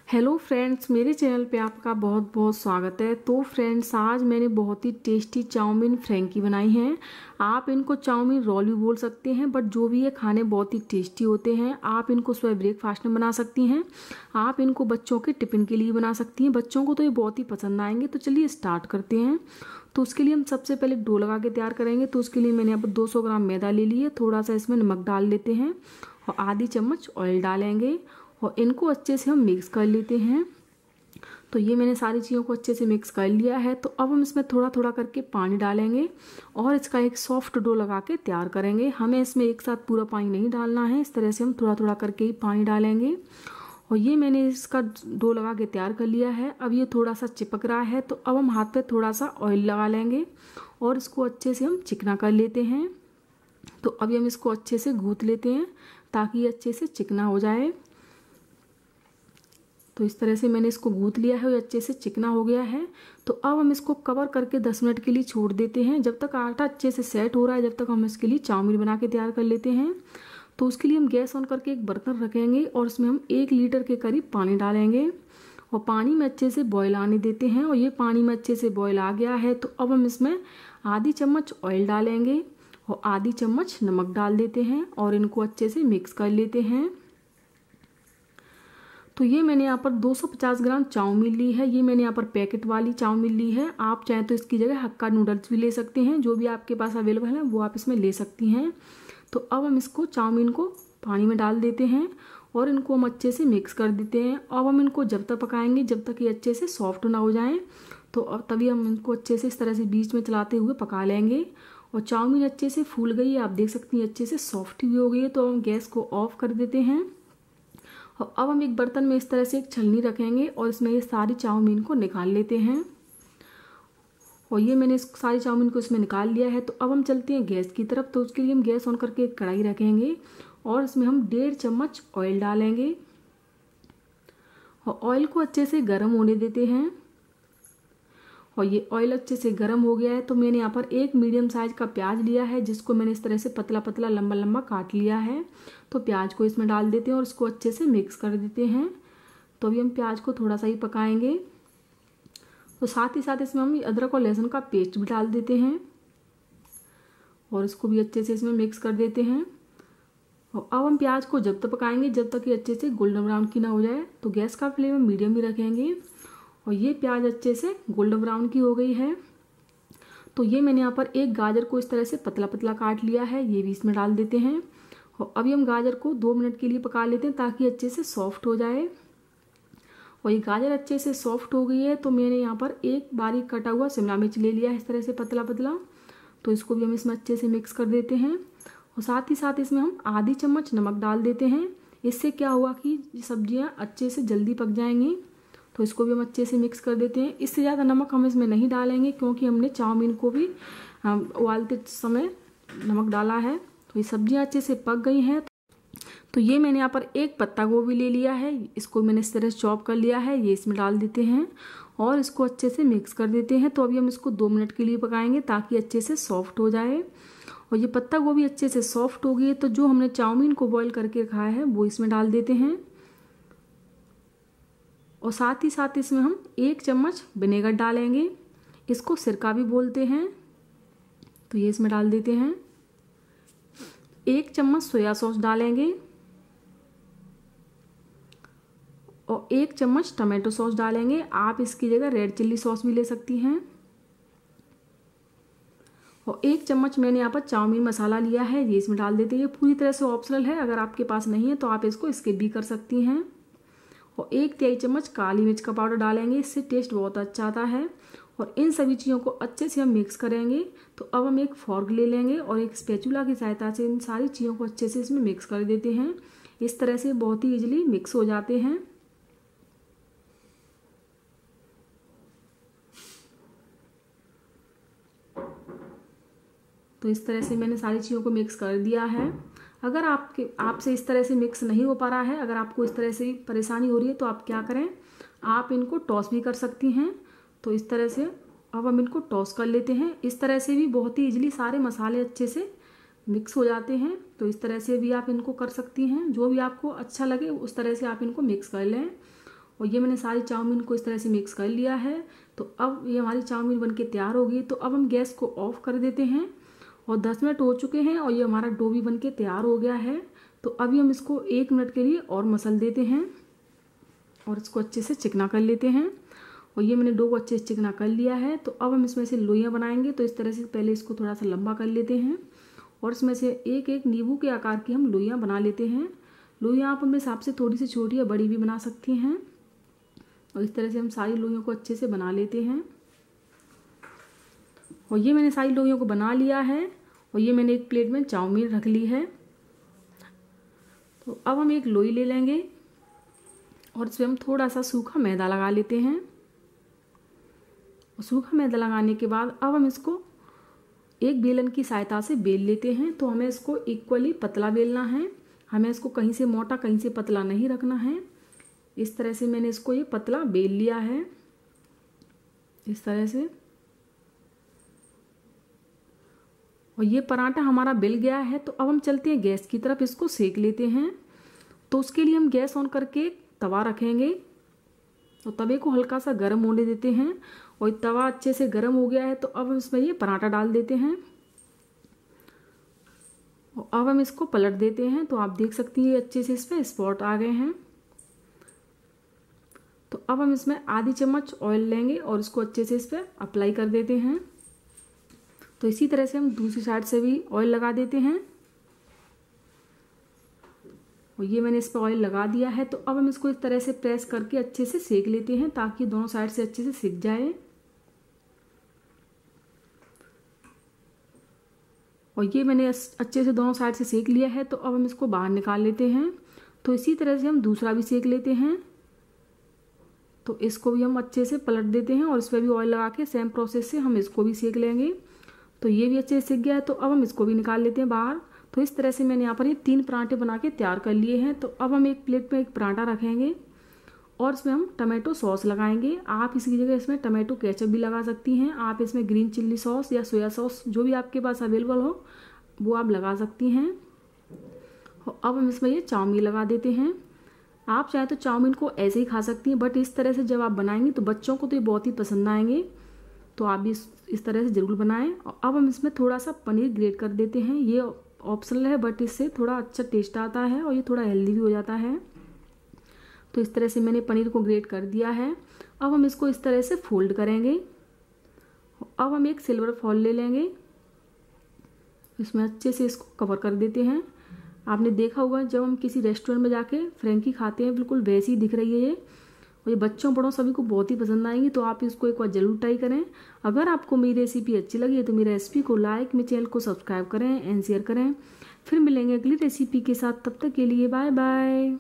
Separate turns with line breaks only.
Hello friends, मेरे channel पे आपका बहुत बहुत स्वागत है। तो फ्रेंड्स, आज मैंने बहुत ही टेस्टी चाउमीन फ्रैंकी बनाई है। आप इनको चाउमीन रोल भी बोल सकते हैं, बट जो भी है खाने बहुत ही टेस्टी होते हैं। आप इनको सुबह ब्रेकफास्ट में बना सकती हैं। आप इनको बच्चों के टिफ़िन के लिए बना सकती हैं। बच्चों को तो ये बहुत ही पसंद आएंगे। तो चलिए स्टार्ट करते हैं। तो उसके लिए हम सबसे पहले डो लगा के तैयार करेंगे। तो उसके लिए मैंने यहाँ पर 200 ग्राम मैदा ले लिया। थोड़ा सा इसमें नमक डाल लेते हैं और आधी चम्मच ऑयल डालेंगे और इनको अच्छे से हम मिक्स कर लेते हैं। तो ये मैंने सारी चीज़ों को अच्छे से मिक्स कर लिया है। तो अब हम इसमें थोड़ा थोड़ा करके पानी डालेंगे और इसका एक सॉफ्ट डो लगा के तैयार करेंगे। हमें इसमें एक साथ पूरा पानी नहीं डालना है, इस तरह से हम थोड़ा थोड़ा करके ही पानी डालेंगे। और ये मैंने इसका डो लगा के तैयार कर लिया है। अब ये थोड़ा सा चिपक रहा है, तो अब हम हाथ पे थोड़ा सा ऑयल लगा लेंगे और इसको अच्छे से हम चिकना कर लेते हैं। तो अभी हम इसको अच्छे से गूंथ लेते हैं ताकि ये अच्छे से चिकना हो जाए। तो इस तरह से मैंने इसको गूंथ लिया है और अच्छे से चिकना हो गया है। तो अब हम इसको कवर करके 10 मिनट के लिए छोड़ देते हैं। जब तक आटा अच्छे से सेट हो रहा है, जब तक हम इसके लिए चाउमीन बना के तैयार कर लेते हैं। तो उसके लिए हम गैस ऑन करके एक बर्तन रखेंगे और उसमें हम 1 लीटर के करीब पानी डालेंगे और पानी में अच्छे से बॉयल आने देते हैं। और ये पानी में अच्छे से बॉयल आ गया है। तो अब हम इसमें आधी चम्मच ऑयल डालेंगे और आधी चम्मच नमक डाल देते हैं और इनको अच्छे से मिक्स कर लेते हैं। तो ये मैंने यहाँ पर 250 ग्राम चाउमीन ली है। ये मैंने यहाँ पर पैकेट वाली चाउमीन ली है। आप चाहें तो इसकी जगह हक्का नूडल्स भी ले सकते हैं। जो भी आपके पास अवेलेबल है वो आप इसमें ले सकती हैं। तो अब हम इसको चाउमीन को पानी में डाल देते हैं और इनको हम अच्छे से मिक्स कर देते हैं। अब हम इनको जब तक पकाएंगे जब तक ये अच्छे से सॉफ्ट ना हो जाएं। तो अब तभी हम इनको अच्छे से इस तरह से बीच में चलाते हुए पका लेंगे। और चाउमीन अच्छे से फूल गई है, आप देख सकती हैं अच्छे से सॉफ्ट भी हो गई है। तो हम गैस को ऑफ कर देते हैं और अब हम एक बर्तन में इस तरह से एक छलनी रखेंगे और इसमें ये सारी चाउमीन को निकाल लेते हैं। और ये मैंने इस सारी चाउमीन को इसमें निकाल लिया है। तो अब हम चलते हैं गैस की तरफ। तो उसके लिए हम गैस ऑन करके एक कढ़ाई रखेंगे और इसमें हम 1.5 चम्मच ऑयल डालेंगे और ऑयल को अच्छे से गर्म होने देते हैं। और ये ऑयल अच्छे से गर्म हो गया है। तो मैंने यहाँ पर एक मीडियम साइज का प्याज लिया है, जिसको मैंने इस तरह से पतला पतला लंबा लंबा काट लिया है। तो प्याज को इसमें डाल देते हैं और इसको अच्छे से मिक्स कर देते हैं। तो अभी हम प्याज को थोड़ा सा ही पकाएंगे। तो साथ ही साथ इसमें हम अदरक और लहसुन का पेस्ट भी डाल देते हैं और इसको भी अच्छे से इसमें मिक्स कर देते हैं। और अब हम प्याज को जब तक पकाएंगे जब तक ये अच्छे से गोल्डन ब्राउन की ना हो जाए। तो गैस का फ्लेम हम मीडियम ही रखेंगे। और ये प्याज अच्छे से गोल्डन ब्राउन की हो गई है। तो ये मैंने यहाँ पर एक गाजर को इस तरह से पतला पतला काट लिया है, ये भी इसमें डाल देते हैं। और अभी हम गाजर को 2 मिनट के लिए पका लेते हैं ताकि अच्छे से सॉफ्ट हो जाए। और ये गाजर अच्छे से सॉफ्ट हो गई है। तो मैंने यहाँ पर एक बारीक कटा हुआ शिमला मिर्च ले लिया है इस तरह से पतला पतला। तो इसको भी हम इसमें अच्छे से मिक्स कर देते हैं और साथ ही साथ इसमें हम आधी चम्मच नमक डाल देते हैं। इससे क्या हुआ कि सब्जियाँ अच्छे से जल्दी पक जाएंगी। तो इसको भी हम अच्छे से मिक्स कर देते हैं। इससे ज़्यादा नमक हम इसमें नहीं डालेंगे क्योंकि हमने चाउमीन को भी उबालते समय नमक डाला है। तो ये सब्जियां अच्छे से पक गई हैं। तो ये मैंने यहाँ पर एक पत्ता गोभी ले लिया है, इसको मैंने इस तरह से चॉप कर लिया है, ये इसमें डाल देते हैं और इसको अच्छे से मिक्स कर देते हैं। तो अभी हम इसको 2 मिनट के लिए पकाएंगे ताकि अच्छे से सॉफ्ट हो जाए। और ये पत्ता गोभी अच्छे से सॉफ्ट हो गई है। तो जो हमने चाउमीन को बॉयल करके रखा है वो इसमें डाल देते हैं और साथ ही साथ इसमें हम 1 चम्मच विनेगर डालेंगे, इसको सिरका भी बोलते हैं। तो ये इसमें डाल देते हैं। 1 चम्मच सोया सॉस डालेंगे और 1 चम्मच टमाटो सॉस डालेंगे। आप इसकी जगह रेड चिल्ली सॉस भी ले सकती हैं। और 1 चम्मच मैंने यहाँ पर चाउमीन मसाला लिया है, ये इसमें डाल देते हैं। ये पूरी तरह से ऑप्शनल है, अगर आपके पास नहीं है तो आप इसको स्किप भी कर सकती हैं। और 1 तिहाई चम्मच काली मिर्च का पाउडर डालेंगे, इससे टेस्ट बहुत अच्छा आता है। और इन सभी चीज़ों को अच्छे से हम मिक्स करेंगे। तो अब हम एक फॉर्क ले लेंगे और एक स्पैचुला की सहायता से इन सारी चीज़ों को अच्छे से इसमें मिक्स कर देते हैं। इस तरह से बहुत ही इजीली मिक्स हो जाते हैं। तो इस तरह से मैंने सारी चीज़ों को मिक्स कर दिया है। अगर आपसे इस तरह से मिक्स नहीं हो पा रहा है, अगर आपको इस तरह से परेशानी हो रही है, तो आप क्या करें, आप इनको टॉस भी कर सकती हैं। तो इस तरह से अब हम इनको टॉस कर लेते हैं। इस तरह से भी बहुत ही इजीली सारे मसाले अच्छे से मिक्स हो जाते हैं। तो इस तरह से भी आप इनको कर सकती हैं, जो भी आपको अच्छा लगे उस तरह से आप इनको मिक्स कर लें। और ये मैंने सारी चाउमीन को इस तरह से मिक्स कर लिया है। तो अब ये हमारी चाउमीन बनके तैयार होगी। तो अब हम गैस को ऑफ कर देते हैं और 10 मिनट हो चुके हैं और ये हमारा डो भी बनके तैयार हो गया है। तो अभी हम इसको 1 मिनट के लिए और मसल देते हैं और इसको अच्छे से चिकना कर लेते हैं। और ये मैंने डो को अच्छे से चिकना कर लिया है। तो अब हम इसमें से लोइयाँ बनाएंगे। तो इस तरह से पहले इसको थोड़ा सा लंबा कर लेते हैं और इसमें से एक एक नींबू के आकार की हम लोइयाँ बना लेते हैं। लोइयाँ आप अपने हिसाब से थोड़ी सी छोटी या बड़ी भी बना सकती हैं। और इस तरह से हम सारी लोइयों को अच्छे से बना लेते हैं। और ये मैंने सारी लोइयों को बना लिया है और ये मैंने एक प्लेट में चाउमीन रख ली है। तो अब हम एक लोई ले लेंगे और इसमें हम थोड़ा सा सूखा मैदा लगा लेते हैं। और सूखा मैदा लगाने के बाद अब हम इसको एक बेलन की सहायता से बेल लेते हैं। तो हमें इसको इक्वली पतला बेलना है, हमें इसको कहीं से मोटा कहीं से पतला नहीं रखना है। इस तरह से मैंने इसको ये पतला बेल लिया है, इस तरह से। और ये पराठा हमारा बेल गया है। तो अब हम चलते हैं गैस की तरफ, इसको सेक लेते हैं। तो उसके लिए हम गैस ऑन करके तवा रखेंगे और तवे को हल्का सा गर्म होने देते हैं। और तवा अच्छे से गर्म हो गया है। तो अब हम इसमें ये पराठा डाल देते हैं और अब हम इसको पलट देते हैं। तो आप देख सकती हैं अच्छे से इस पर स्पॉट आ गए हैं। तो अब हम इसमें आधी चम्मच ऑयल लेंगे और इसको अच्छे से इस पर अप्लाई कर देते हैं। तो इसी तरह से हम दूसरी साइड से भी ऑयल लगा देते हैं। और ये मैंने इस पर ऑयल लगा दिया है। तो अब हम इसको इस तरह से प्रेस करके अच्छे से सेक लेते हैं ताकि दोनों साइड से अच्छे से सिक जाए। और ये मैंने अच्छे से दोनों साइड से सेक लिया है। तो अब हम इसको बाहर निकाल लेते हैं। तो इसी तरह से हम दूसरा भी सेक लेते हैं। तो इसको भी हम अच्छे से पलट देते हैं और इस पर भी ऑयल लगा के सेम प्रोसेस से हम इसको भी सेक लेंगे। तो ये भी अच्छे से सिक गया है। तो अब हम इसको भी निकाल लेते हैं बाहर। तो इस तरह से मैंने यहाँ पर ये 3 पराठे बना के तैयार कर लिए हैं। तो अब हम एक प्लेट में एक पराठा रखेंगे और इसमें हम टमाटो सॉस लगाएंगे। आप इसकी जगह इसमें टमाटो केचप भी लगा सकती हैं। आप इसमें ग्रीन चिल्ली सॉस या सोया सॉस जो भी आपके पास अवेलेबल हो वो आप लगा सकती हैं। अब हम इसमें ये चाउमीन लगा देते हैं। आप चाहे तो चाउमीन को ऐसे ही खा सकती हैं, बट इस तरह से जब आप बनाएंगे तो बच्चों को तो ये बहुत ही पसंद आएंगे। तो आप भी इस तरह से ज़रूर बनाएं। और अब हम इसमें थोड़ा सा पनीर ग्रेट कर देते हैं। ये ऑप्शनल है बट इससे थोड़ा अच्छा टेस्ट आता है और ये थोड़ा हेल्दी भी हो जाता है। तो इस तरह से मैंने पनीर को ग्रेट कर दिया है। अब हम इसको इस तरह से फोल्ड करेंगे। अब हम एक सिल्वर फॉइल ले लेंगे, इसमें अच्छे से इसको कवर कर देते हैं। आपने देखा होगा जब हम किसी रेस्टोरेंट में जाके फ्रेंकी खाते हैं बिल्कुल वैसी ही दिख रही है ये। और ये बच्चों बड़ों सभी को बहुत ही पसंद आएंगी। तो आप इसको एक बार जरूर ट्राई करें। अगर आपको मेरी रेसिपी अच्छी लगी है तो मेरी रेसिपी को लाइक, मेरे चैनल को सब्सक्राइब करें एंड शेयर करें। फिर मिलेंगे अगली रेसिपी के साथ, तब तक के लिए बाय बाय।